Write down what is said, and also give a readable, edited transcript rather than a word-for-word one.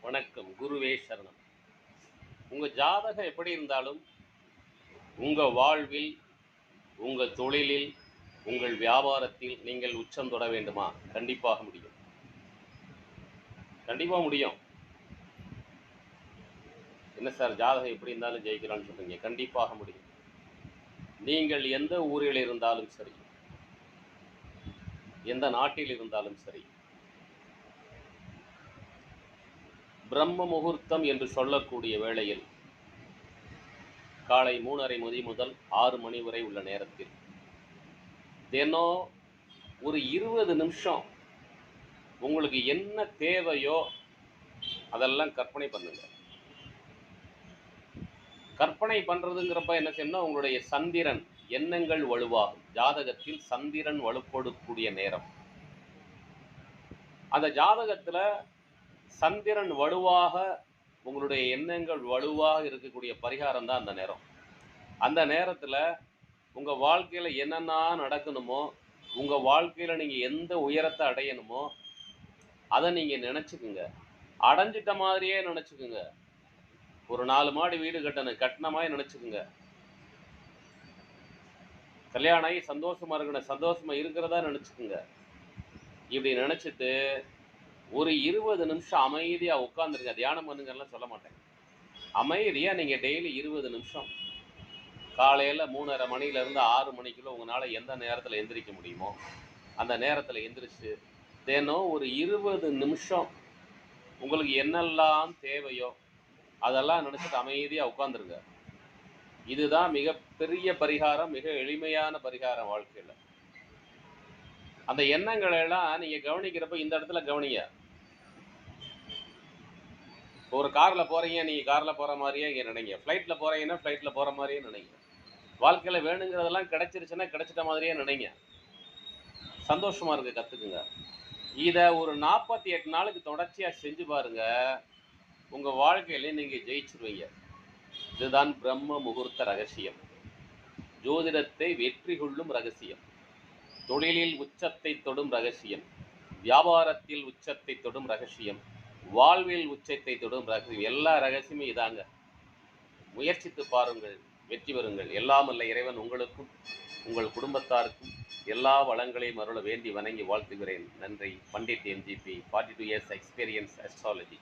வணக்கம். குருவே சரணம். உங்க ஜாதகம் எப்படி இருந்தாலும், உங்க வாழ்வில், உங்க தொழிலில், உங்கள் வியாபாரத்தில் நீங்கள் உச்சம் தொட வேண்டுமா? கண்டிப்பாக முடியும். கண்டிப்பா முடியும். என்ன சார் ஜாதகம் எப்படி இருந்தாலும் ஜெயிக்கலாம்னு சொல்றீங்க? கண்டிப்பாக முடியும். நீங்கள் எந்த ஊரில் இருந்தாலும் சரி, எந்த நாட்டில் இருந்தாலும் சரி, பிரம்ம முகூர்த்தம் என்று சொல்லக்கூடிய வேளையில் காலை 3:30 முதல் 6 மணி வரை உள்ள நேரத்தில் தினம் ஒரு 20 நிமிஷம் உங்களுக்கு என்ன தேவையோ அதெல்லாம் கற்பனை பண்ணுங்க. கற்பனை பண்றதுங்கிறப்ப என்ன செய்யணும்னா, உங்களுடைய சந்திரன் எண்ணங்கள் வலுவாகும். ஜாதகத்தில் சந்திரன் வலுப்படக்கூடிய நேரம். அந்த ஜாதகத்துல சந்திரன் வலுவாக, உங்களுடைய எண்ணங்கள் வலுவாக இருக்கக்கூடிய பரிகாரம் தான் அந்த நேரம். அந்த நேரத்துல உங்க வாழ்க்கையில என்னென்ன நடக்கணுமோ, உங்க வாழ்க்கையில நீங்க எந்த உயரத்தை அடையணுமோ அதை நீங்க நினைச்சுக்குங்க. அடைஞ்சிட்ட மாதிரியே நினைச்சுக்குங்க. ஒரு 4 மாடி வீடு கட்டணும், கட்டின மாதிரி நினைச்சுக்குங்க. கல்யாணம் ஆகி சந்தோஷமா இருக்கணும், சந்தோஷமா இருக்கிறதா நினைச்சுக்குங்க. இப்படி நினைச்சிட்டு ஒரு 20 நிமிஷம் அமைதியா உட்காந்துருங்க. தியானம் பண்ணுங்கலாம் சொல்ல மாட்டேன். அமைதியா நீங்க டெய்லி 20 நிமிஷம் காலையில 3:30 மணிலேருந்து 6 மணிக்குள்ள உங்களால எந்த நேரத்தில் எந்திரிக்க முடியுமோ அந்த நேரத்தில் எந்திரிச்சு தினம் ஒரு 20 நிமிஷம் உங்களுக்கு என்னெல்லாம் தேவையோ அதெல்லாம் நினைச்சிட்டு அமைதியா உட்காந்துருங்க. இதுதான் மிகப்பெரிய பரிகாரம், மிக எளிமையான பரிகாரம் வாழ்க்கையில. அந்த எண்ணங்களை எல்லாம் நீங்க கவனிக்கிறப்ப இந்த இடத்துல கவனிங்க. ஒரு கார்ல போறீங்க, நீங்க கார்ல போற மாதிரியே இங்க நினைங்க. ஃப்ளைட்ல போறீங்கன்னா ஃப்ளைட்ல போற மாதிரியே நினைங்க. வாழ்க்கையில வேணுங்கிறதெல்லாம் கிடைச்சிருச்சுன்னா கிடைச்சிட்ட மாதிரியே நினைங்க. சந்தோஷமா இருக்க கத்துக்குங்க. இத ஒரு 48 நாளுக்கு தொடர்ச்சியா செஞ்சு பாருங்க. உங்க வாழ்க்கையில நீங்க ஜெயிச்சிருவீங்க. இதுதான் பிரம்ம முகூர்த்த ரகசியம். ஜோதிடத்தை வெற்றி கொள்ளும் ரகசியம். தொழிலில் உச்சத்தை தொடும் ரகசியம். வியாபாரத்தில் உச்சத்தை தொடும் ரகசியம். வாழ்வில் உச்சத்தை தொடும் ரகசியம். எல்லா ரகசியமும் இதாங்க. முயற்சித்து பாருங்கள், வெற்றி பெறுங்கள். எல்லாம் வல்ல இறைவன் உங்களுக்கும் உங்கள் குடும்பத்தாருக்கும் எல்லா வளங்களையும் அருள வேண்டி வணங்கி வாழ்த்துகிறேன். நன்றி. Pandit MGP, 42 years experience astrology.